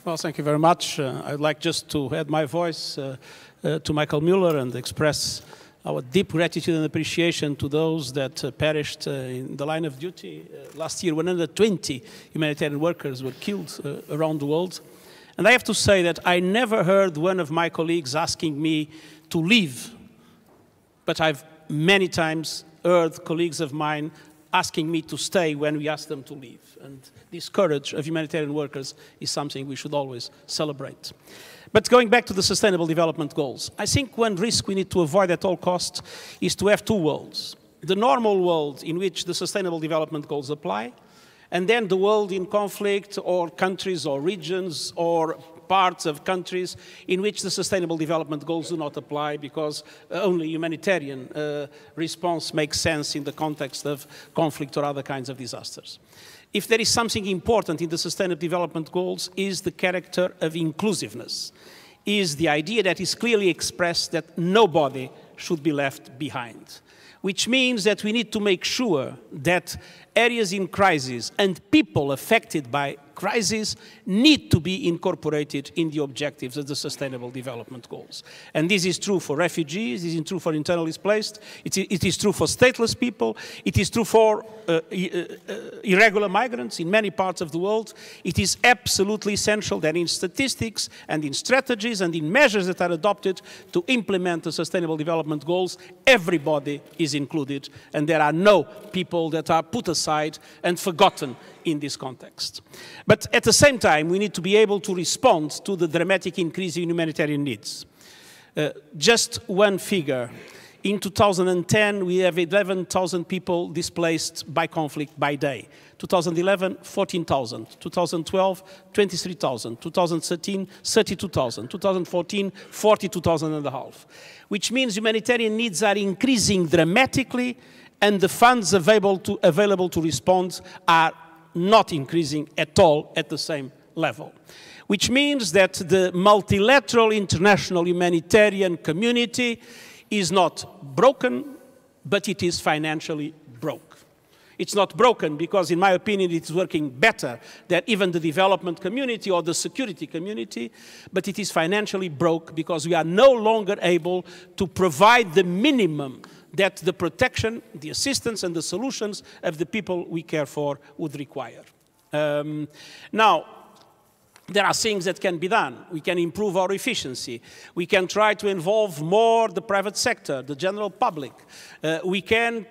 Well, thank you very much. I'd like just to add my voice to Michael Muller and express our deep gratitude and appreciation to those that perished in the line of duty. Last year, 120 humanitarian workers were killed around the world. And I have to say that I never heard one of my colleagues asking me to leave. But I've many times heard colleagues of mine asking me to stay when we ask them to leave. And this courage of humanitarian workers is something we should always celebrate. But going back to the Sustainable Development Goals, I think one risk we need to avoid at all costs is to have two worlds. The normal world in which the Sustainable Development Goals apply, and then the world in conflict or countries or regions or parts of countries in which the Sustainable Development Goals do not apply because only humanitarian response makes sense in the context of conflict or other kinds of disasters. If there is something important in the Sustainable Development Goals is the character of inclusiveness, is the idea that is clearly expressed that nobody should be left behind, which means that we need to make sure that areas in crisis and people affected by crisis need to be incorporated in the objectives of the Sustainable Development Goals. And this is true for refugees, this is true for internally displaced, it is true for stateless people, it is true for irregular migrants in many parts of the world. It is absolutely essential that in statistics and in strategies and in measures that are adopted to implement the Sustainable Development Goals, everybody is included and there are no people that are put aside and forgotten in this context. But at the same time, we need to be able to respond to the dramatic increase in humanitarian needs. Just one figure. In 2010, we have 11,000 people displaced by conflict by day. 2011, 14,000. 2012, 23,000. 2013, 32,000. 2014, 42,000 and a half. Which means humanitarian needs are increasing dramatically and the funds available to respond are not increasing at all at the same level. Which means that the multilateral international humanitarian community is not broken, but it is financially broke. It's not broken because, in my opinion, it is working better than even the development community or the security community, but it is financially broke because we are no longer able to provide the minimum that the protection, the assistance and the solutions of the people we care for would require. Now, there are things that can be done. We can improve our efficiency. We can try to involve more the private sector, the general public. We can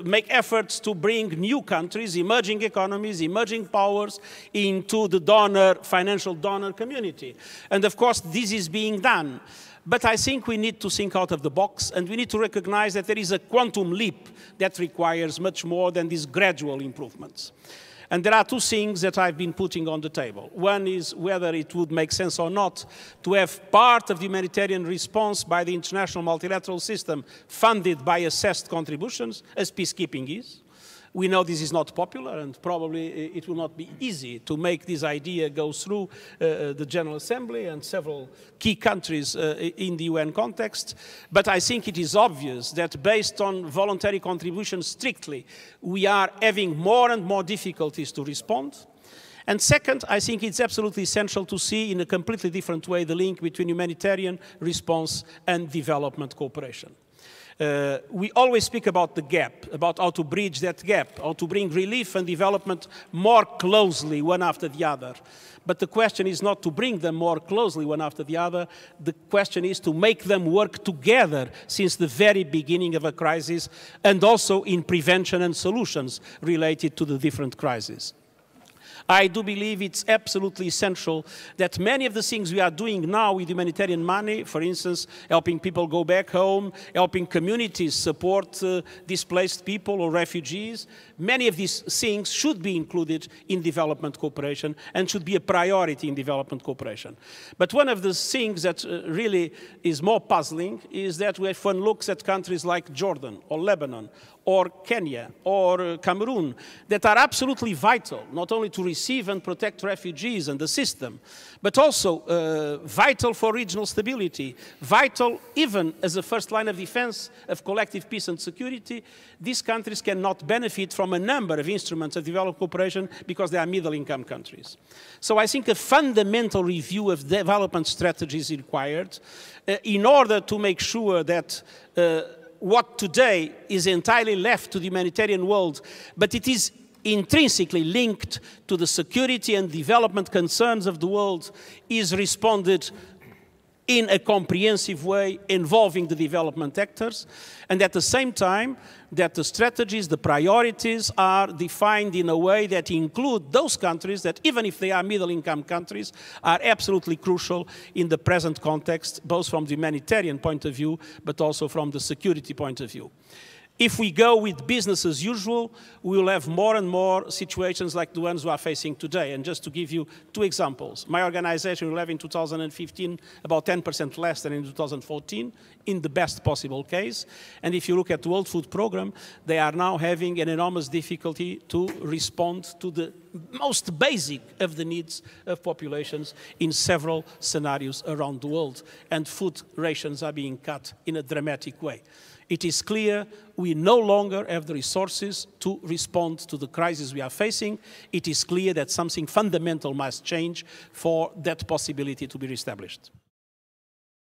make efforts to bring new countries, emerging economies, emerging powers into the financial donor community. And of course, this is being done. But I think we need to think out of the box and we need to recognize that there is a quantum leap that requires much more than these gradual improvements. And there are two things that I've been putting on the table. One is whether it would make sense or not to have part of the humanitarian response by the international multilateral system funded by assessed contributions, as peacekeeping is. We know this is not popular and probably it will not be easy to make this idea go through the General Assembly and several key countries in the UN context. But I think it is obvious that based on voluntary contributions strictly, we are having more and more difficulties to respond. And second, I think it's absolutely essential to see in a completely different way the link between humanitarian response and development cooperation. We always speak about the gap, about how to bridge that gap, how to bring relief and development more closely one after the other. But the question is not to bring them more closely one after the other. The question is to make them work together since the very beginning of a crisis and also in prevention and solutions related to the different crises. I do believe it's absolutely essential that many of the things we are doing now with humanitarian money, for instance, helping people go back home, helping communities support displaced people or refugees, many of these things should be included in development cooperation and should be a priority in development cooperation. But one of the things that really is more puzzling is that if one looks at countries like Jordan or Lebanon or Kenya, or Cameroon, that are absolutely vital, not only to receive and protect refugees and the system, but also vital for regional stability, vital even as a first line of defense of collective peace and security, these countries cannot benefit from a number of instruments of development cooperation because they are middle-income countries. So I think a fundamental review of development strategies is required in order to make sure that what today is entirely left to the humanitarian world, but it is intrinsically linked to the security and development concerns of the world, is responded in a comprehensive way involving the development actors, and at the same time that the strategies, the priorities are defined in a way that include those countries that, even if they are middle-income countries, are absolutely crucial in the present context, both from the humanitarian point of view, but also from the security point of view. If we go with business as usual, we will have more and more situations like the ones we are facing today. And just to give you two examples, my organization will have in 2015 about 10% less than in 2014, in the best possible case. And if you look at the World Food Programme, they are now having an enormous difficulty to respond to the most basic of the needs of populations in several scenarios around the world. And food rations are being cut in a dramatic way. It is clear we no longer have the resources to respond to the crisis we are facing. It is clear that something fundamental must change for that possibility to be reestablished.